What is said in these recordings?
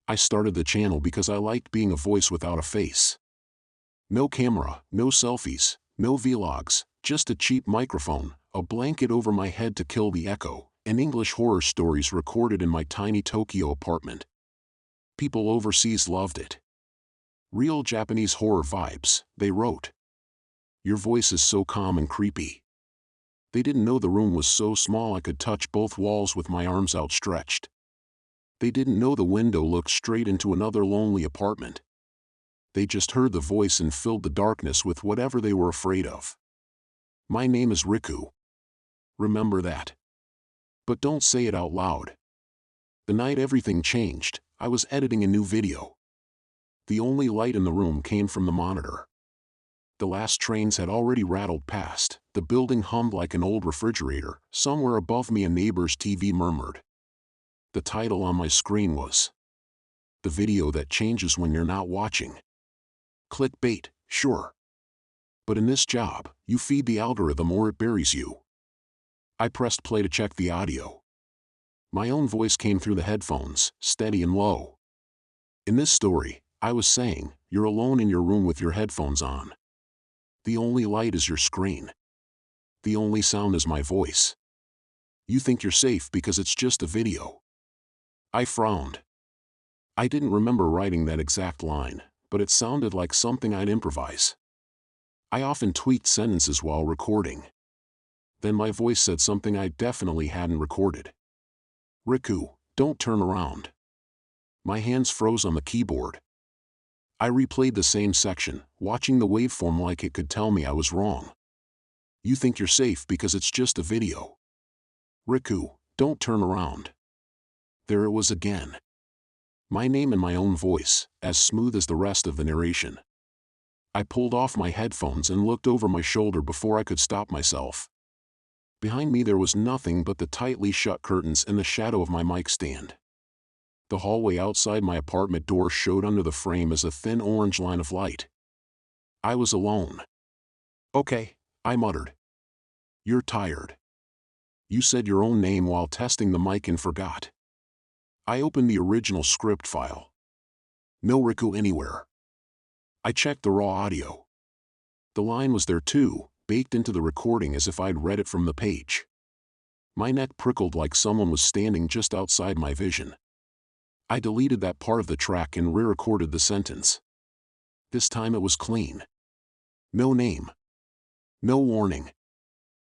I started the channel because I liked being a voice without a face. No camera, no selfies, no vlogs, just a cheap microphone, a blanket over my head to kill the echo, and English horror stories recorded in my tiny Tokyo apartment. People overseas loved it. Real Japanese horror vibes, they wrote. Your voice is so calm and creepy. They didn't know the room was so small I could touch both walls with my arms outstretched. They didn't know the window looked straight into another lonely apartment. They just heard the voice and filled the darkness with whatever they were afraid of. My name is Riku. Remember that. But don't say it out loud. The night everything changed, I was editing a new video. The only light in the room came from the monitor. The last trains had already rattled past, the building hummed like an old refrigerator, somewhere above me a neighbor's TV murmured. The title on my screen was "The Video That Changes When You're Not Watching." Clickbait, sure. But in this job, you feed the algorithm or it buries you. I pressed play to check the audio. My own voice came through the headphones, steady and low. In this story, I was saying, you're alone in your room with your headphones on. The only light is your screen. The only sound is my voice. You think you're safe because it's just a video. I frowned. I didn't remember writing that exact line, but it sounded like something I'd improvise. I often tweaked sentences while recording. Then my voice said something I definitely hadn't recorded. Riku, don't turn around. My hands froze on the keyboard. I replayed the same section, watching the waveform like it could tell me I was wrong. You think you're safe because it's just a video. Riku, don't turn around. There it was again. My name in my own voice, as smooth as the rest of the narration. I pulled off my headphones and looked over my shoulder before I could stop myself. Behind me there was nothing but the tightly shut curtains and the shadow of my mic stand. The hallway outside my apartment door showed under the frame as a thin orange line of light. I was alone. Okay, I muttered. You're tired. You said your own name while testing the mic and forgot. I opened the original script file. No Riku anywhere. I checked the raw audio. The line was there too, baked into the recording as if I'd read it from the page. My neck prickled like someone was standing just outside my vision. I deleted that part of the track and re-recorded the sentence. This time it was clean. No name. No warning.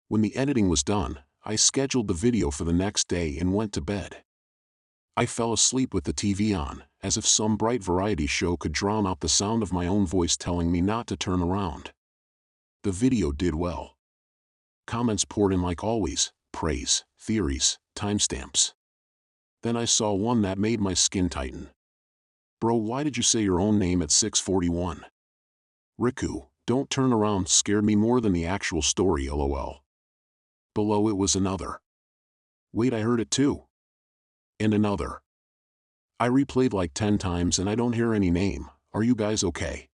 When the editing was done, I scheduled the video for the next day and went to bed. I fell asleep with the TV on, as if some bright variety show could drown out the sound of my own voice telling me not to turn around. The video did well. Comments poured in like always, praise, theories, timestamps. Then I saw one that made my skin tighten. Bro, why did you say your own name at 6:41? Riku, don't turn around scared me more than the actual story, lol. Below it was another. Wait, I heard it too. And another. I replayed like 10 times and I don't hear any name. Are you guys okay?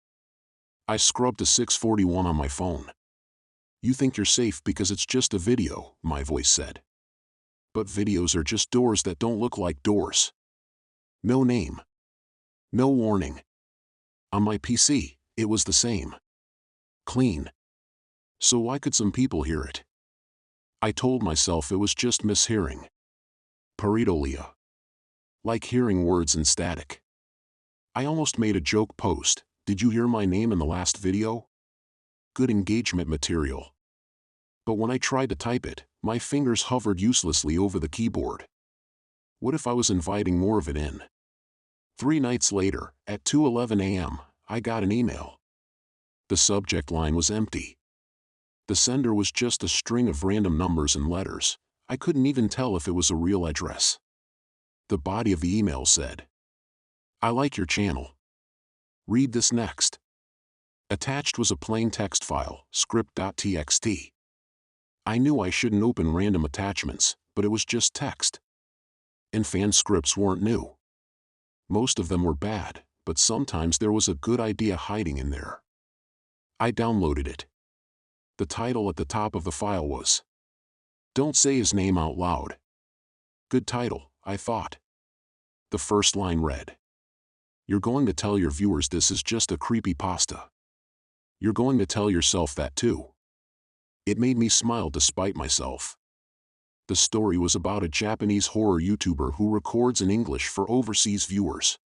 I scrubbed to 6:41 on my phone. You think you're safe because it's just a video, my voice said. But videos are just doors that don't look like doors. No name. No warning. On my PC, it was the same. Clean. So why could some people hear it? I told myself it was just mishearing. Pareidolia. Like hearing words in static. I almost made a joke post. Did you hear my name in the last video? Good engagement material. But when I tried to type it, my fingers hovered uselessly over the keyboard. What if I was inviting more of it in? 3 nights later, at 2:11 a.m., I got an email. The subject line was empty. The sender was just a string of random numbers and letters. I couldn't even tell if it was a real address. The body of the email said, I like your channel. Read this next. Attached was a plain text file, script.txt. I knew I shouldn't open random attachments, but it was just text. And fan scripts weren't new. Most of them were bad, but sometimes there was a good idea hiding in there. I downloaded it. The title at the top of the file was, Don't Say His Name Out Loud. Good title, I thought. The first line read, You're going to tell your viewers this is just a creepypasta. You're going to tell yourself that too. It made me smile despite myself. The story was about a Japanese horror YouTuber who records in English for overseas viewers.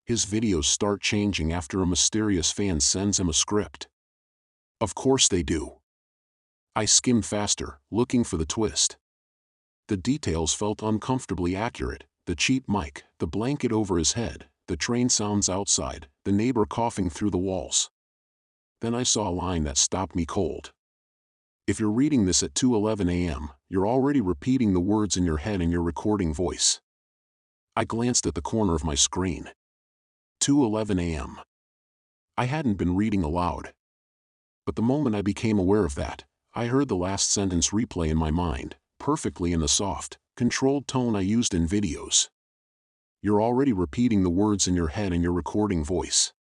His videos start changing after a mysterious fan sends him a script. Of course they do. I skimmed faster, looking for the twist. The details felt uncomfortably accurate: the cheap mic, the blanket over his head, the train sounds outside, the neighbor coughing through the walls. Then I saw a line that stopped me cold. If you're reading this at 2:11 a.m., you're already repeating the words in your head in your recording voice. I glanced at the corner of my screen. 2:11 a.m. I hadn't been reading aloud. But the moment I became aware of that, I heard the last sentence replay in my mind, perfectly in the soft, controlled tone I used in videos. You're already repeating the words in your head in your recording voice.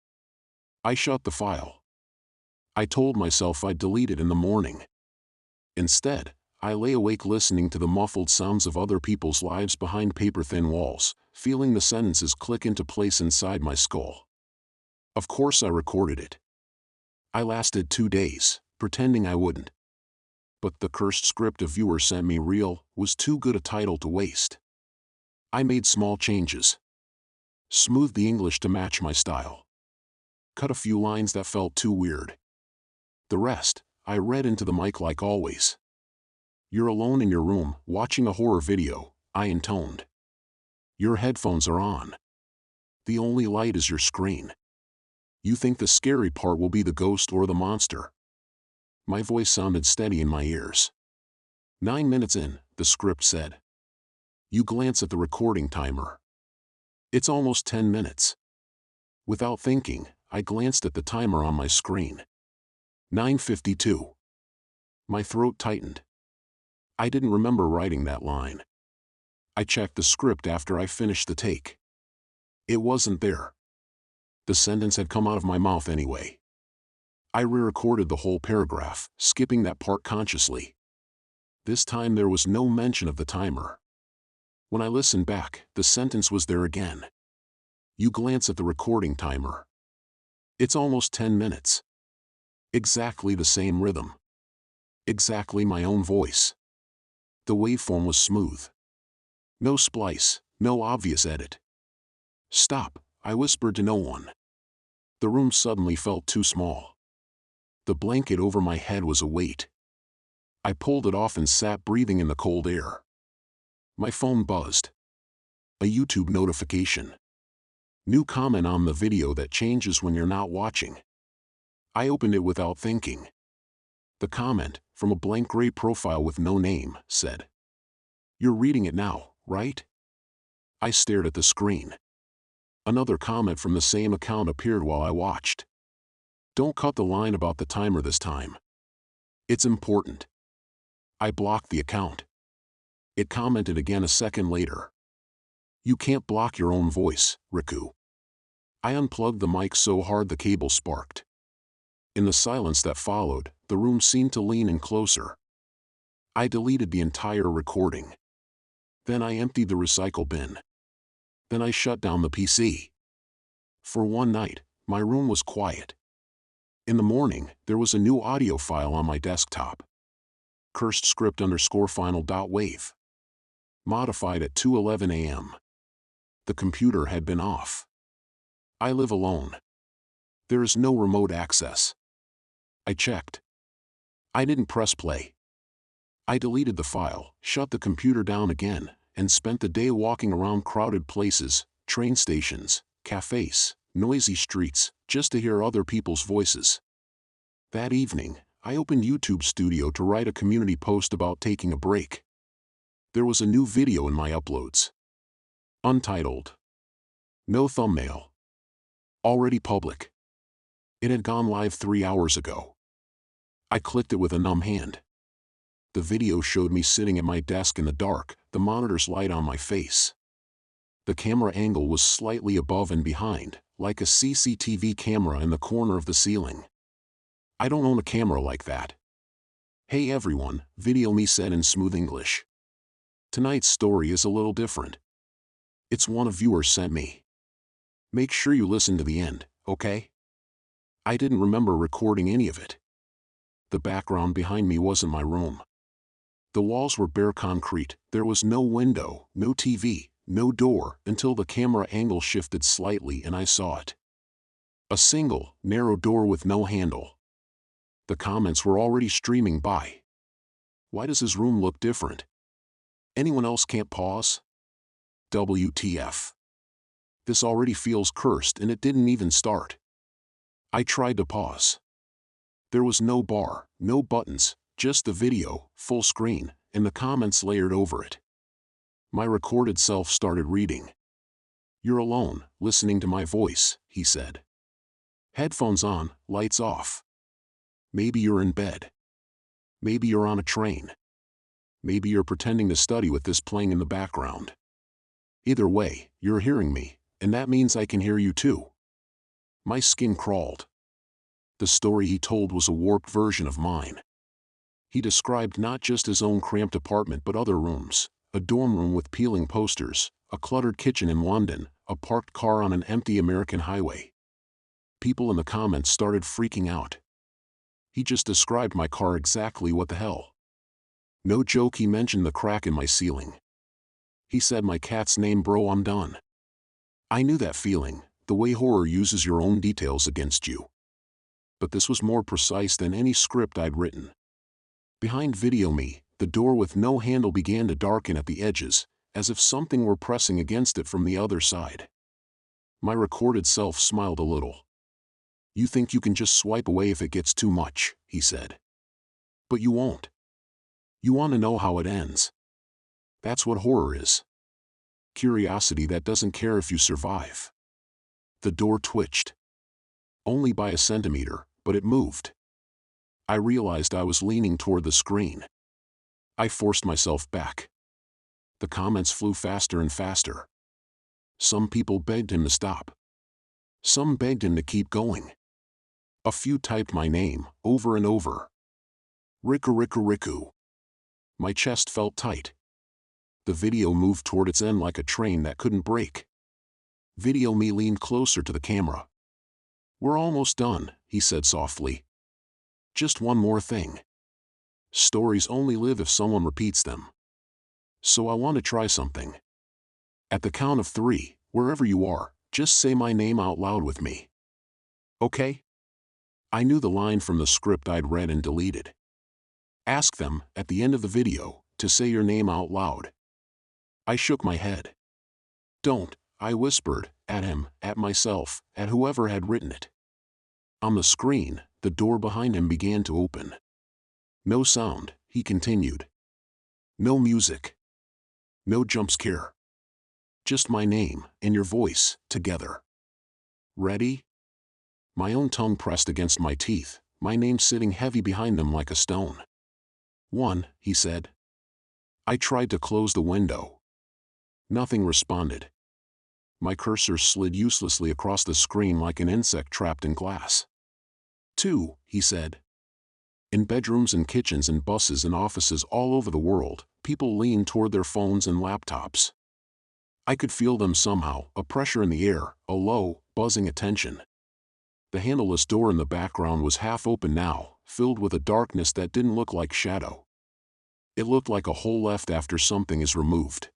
I shut the file. I told myself I'd delete it in the morning. Instead, I lay awake listening to the muffled sounds of other people's lives behind paper-thin walls, feeling the sentences click into place inside my skull. Of course I recorded it. I lasted 2 days, pretending I wouldn't. But the cursed script a viewer sent me was too good a title to waste. I made small changes. Smoothed the English to match my style. Cut a few lines that felt too weird. The rest, I read into the mic like always. You're alone in your room, watching a horror video, I intoned. Your headphones are on. The only light is your screen. You think the scary part will be the ghost or the monster. My voice sounded steady in my ears. 9 minutes in, the script said. You glance at the recording timer. It's almost 10 minutes. Without thinking, I glanced at the timer on my screen. 9:52. My throat tightened. I didn't remember writing that line. I checked the script after I finished the take. It wasn't there. The sentence had come out of my mouth anyway. I re-recorded the whole paragraph, skipping that part consciously. This time there was no mention of the timer. When I listened back, the sentence was there again. You glance at the recording timer. It's almost 10 minutes. Exactly the same rhythm. Exactly my own voice. The waveform was smooth. No splice, no obvious edit. Stop, I whispered to no one. The room suddenly felt too small. The blanket over my head was a weight. I pulled it off and sat breathing in the cold air. My phone buzzed. A YouTube notification. New comment on the video that changes when you're not watching. I opened it without thinking. The comment, from a blank gray profile with no name, said, "You're reading it now, right?" I stared at the screen. Another comment from the same account appeared while I watched. "Don't cut the line about the timer this time. It's important." I blocked the account. It commented again a second later. "You can't block your own voice, Riku." I unplugged the mic so hard the cable sparked. In the silence that followed, the room seemed to lean in closer. I deleted the entire recording. Then I emptied the recycle bin. Then I shut down the PC. For one night, my room was quiet. In the morning, there was a new audio file on my desktop. Cursed script _final.wave. Modified at 2:11 a.m. The computer had been off. I live alone. There is no remote access. I checked. I didn't press play. I deleted the file, shut the computer down again, and spent the day walking around crowded places, train stations, cafes, noisy streets, just to hear other people's voices. That evening, I opened YouTube Studio to write a community post about taking a break. There was a new video in my uploads. Untitled. No thumbnail. Already public. It had gone live 3 hours ago. I clicked it with a numb hand. The video showed me sitting at my desk in the dark, the monitor's light on my face. The camera angle was slightly above and behind, like a CCTV camera in the corner of the ceiling. I don't own a camera like that. "Hey everyone," Video Me said in smooth English. Tonight's story is a little different. It's one a viewer sent me. Make sure you listen to the end, okay? I didn't remember recording any of it. The background behind me wasn't my room. The walls were bare concrete, there was no window, no TV, no door, until the camera angle shifted slightly and I saw it. A single, narrow door with no handle. The comments were already streaming by. Why does his room look different? Anyone else can't pause? WTF. This already feels cursed and it didn't even start. I tried to pause. There was no bar, no buttons, just the video, full screen, and the comments layered over it. My recorded self started reading. "You're alone, listening to my voice," he said. "Headphones on, lights off. Maybe you're in bed. Maybe you're on a train. Maybe you're pretending to study with this playing in the background. Either way, you're hearing me, and that means I can hear you too." My skin crawled. The story he told was a warped version of mine. He described not just his own cramped apartment but other rooms, a dorm room with peeling posters, a cluttered kitchen in London, a parked car on an empty American highway. People in the comments started freaking out. "He just described my car exactly, what the hell?" No joke, he mentioned the crack in my ceiling. He said my cat's name. Bro, I'm done. I knew that feeling, the way horror uses your own details against you. But this was more precise than any script I'd written. Behind video me, the door with no handle began to darken at the edges, as if something were pressing against it from the other side. My recorded self smiled a little. "You think you can just swipe away if it gets too much," he said. "But you won't. You want to know how it ends. That's what horror is. Curiosity that doesn't care if you survive." The door twitched. Only by a centimeter, but it moved. I realized I was leaning toward the screen. I forced myself back. The comments flew faster and faster. Some people begged him to stop. Some begged him to keep going. A few typed my name, over and over. Riku, Riku, Riku. My chest felt tight. The video moved toward its end like a train that couldn't brake. Video me leaned closer to the camera. "We're almost done," he said softly. "Just one more thing. Stories only live if someone repeats them. So I want to try something. At the count of 3, wherever you are, just say my name out loud with me. Okay?" I knew the line from the script I'd read and deleted. "Ask them, at the end of the video, to say your name out loud." I shook my head. "Don't," I whispered, at him, at myself, at whoever had written it. On the screen, the door behind him began to open. "No sound," he continued. "No music. No jump scare. Just my name and your voice, together. Ready?" My own tongue pressed against my teeth, my name sitting heavy behind them like a stone. "1," he said. I tried to close the window. Nothing responded. My cursor slid uselessly across the screen like an insect trapped in glass. "2," he said. In bedrooms and kitchens and buses and offices all over the world, people leaned toward their phones and laptops. I could feel them somehow, a pressure in the air, a low, buzzing attention. The handleless door in the background was half open now, filled with a darkness that didn't look like shadow. It looked like a hole left after something is removed.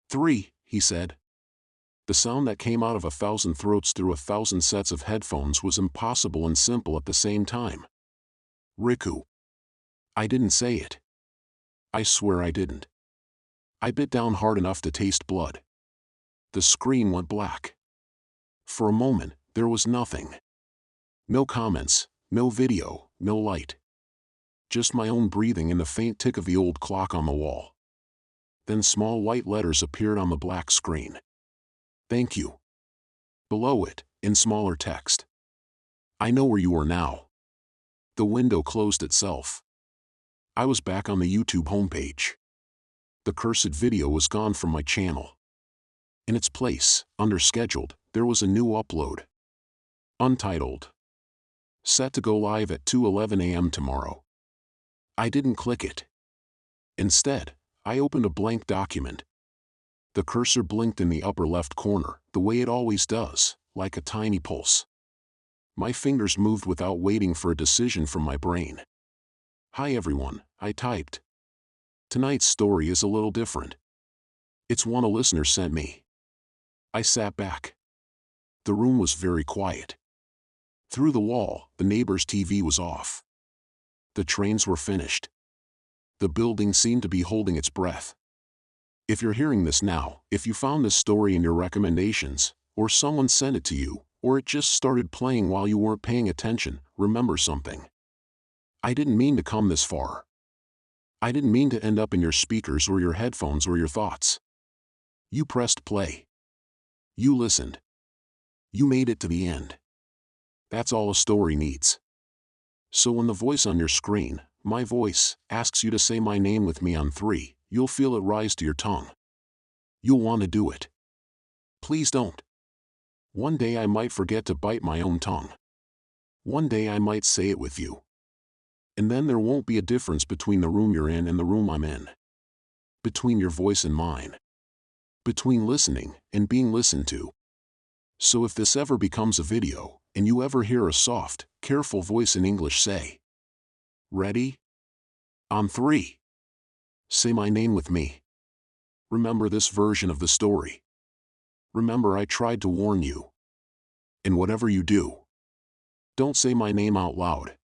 "3," he said. The sound that came out of 1,000 throats through 1,000 sets of headphones was impossible and simple at the same time. "Riku." I didn't say it. I swear I didn't. I bit down hard enough to taste blood. The screen went black. For a moment, there was nothing. No comments, no video, no light. Just my own breathing and the faint tick of the old clock on the wall. Then small white letters appeared on the black screen. "Thank you." Below it, in smaller text. "I know where you are now." The window closed itself. I was back on the YouTube homepage. The cursed video was gone from my channel. In its place, under scheduled, there was a new upload. Untitled. Set to go live at 2:11 a.m. tomorrow. I didn't click it. Instead, I opened a blank document. The cursor blinked in the upper left corner, the way it always does, like a tiny pulse. My fingers moved without waiting for a decision from my brain. "Hi everyone," I typed. "Tonight's story is a little different. It's one a listener sent me." I sat back. The room was very quiet. Through the wall, the neighbor's TV was off. The trains were finished. The building seemed to be holding its breath. If you're hearing this now, if you found this story in your recommendations, or someone sent it to you, or it just started playing while you weren't paying attention, remember something. I didn't mean to come this far. I didn't mean to end up in your speakers or your headphones or your thoughts. You pressed play. You listened. You made it to the end. That's all a story needs. So when the voice on your screen, my voice, asks you to say my name with me on 3, you'll feel it rise to your tongue. You'll want to do it. Please don't. One day I might forget to bite my own tongue. One day I might say it with you. And then there won't be a difference between the room you're in and the room I'm in. Between your voice and mine. Between listening and being listened to. So if this ever becomes a video, and you ever hear a soft, careful voice in English say, "Ready? On 3. Say my name with me." Remember this version of the story. Remember I tried to warn you. And whatever you do, don't say my name out loud.